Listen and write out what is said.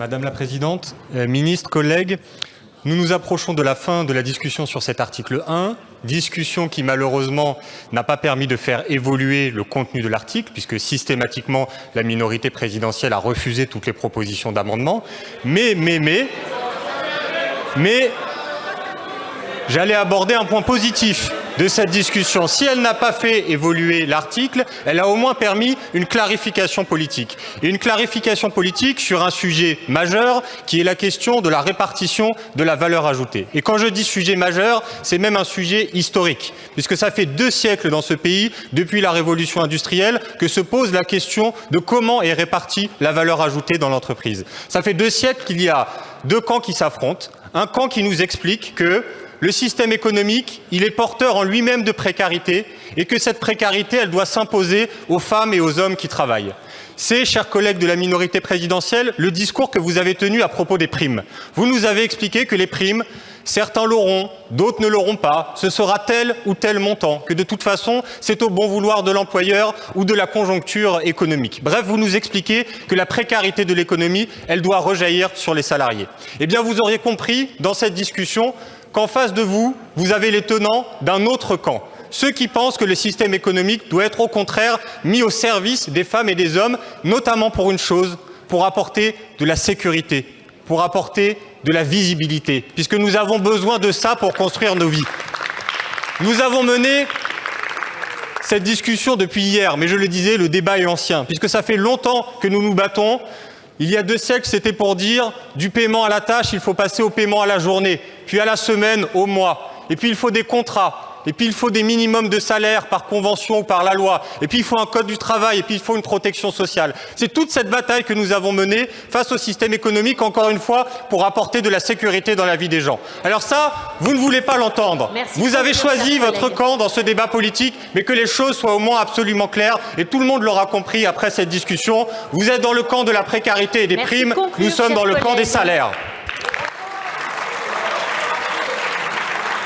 Madame la Présidente, ministre, collègues, nous nous approchons de la fin de la discussion sur cet article 1, discussion qui malheureusement n'a pas permis de faire évoluer le contenu de l'article, puisque systématiquement la minorité présidentielle a refusé toutes les propositions d'amendement. Mais j'allais aborder un point positif de cette discussion. Si elle n'a pas fait évoluer l'article, elle a au moins permis une clarification politique. Et une clarification politique sur un sujet majeur qui est la question de la répartition de la valeur ajoutée. Et quand je dis sujet majeur, c'est même un sujet historique, puisque ça fait 2 siècles dans ce pays, depuis la révolution industrielle, que se pose la question de comment est répartie la valeur ajoutée dans l'entreprise. Ça fait 2 siècles qu'il y a 2 camps qui s'affrontent. Un camp qui nous explique que le système économique, il est porteur en lui-même de précarité et que cette précarité, elle doit s'imposer aux femmes et aux hommes qui travaillent. C'est, chers collègues de la minorité présidentielle, le discours que vous avez tenu à propos des primes. Vous nous avez expliqué que les primes, certains l'auront, d'autres ne l'auront pas, ce sera tel ou tel montant, que de toute façon, c'est au bon vouloir de l'employeur ou de la conjoncture économique. Bref, vous nous expliquez que la précarité de l'économie, elle doit rejaillir sur les salariés. Eh bien, vous auriez compris, dans cette discussion, qu'en face de vous, vous avez les tenants d'un autre camp. Ceux qui pensent que le système économique doit être au contraire mis au service des femmes et des hommes, notamment pour une chose, pour apporter de la sécurité, pour apporter de la visibilité, puisque nous avons besoin de ça pour construire nos vies. Nous avons mené cette discussion depuis hier, mais je le disais, le débat est ancien, puisque ça fait longtemps que nous nous battons. Il y a 2 siècles, c'était pour dire du paiement à la tâche, il faut passer au paiement à la journée, puis à la semaine, au mois. Et puis il faut des contrats, et puis il faut des minimums de salaire par convention ou par la loi, et puis il faut un code du travail, et puis il faut une protection sociale. C'est toute cette bataille que nous avons menée face au système économique, encore une fois, pour apporter de la sécurité dans la vie des gens. Alors ça, vous ne voulez pas l'entendre. Vous avez choisi votre camp dans ce débat politique, mais que les choses soient au moins absolument claires, et tout le monde l'aura compris après cette discussion. Vous êtes dans le camp de la précarité et des primes, nous sommes dans le camp des salaires.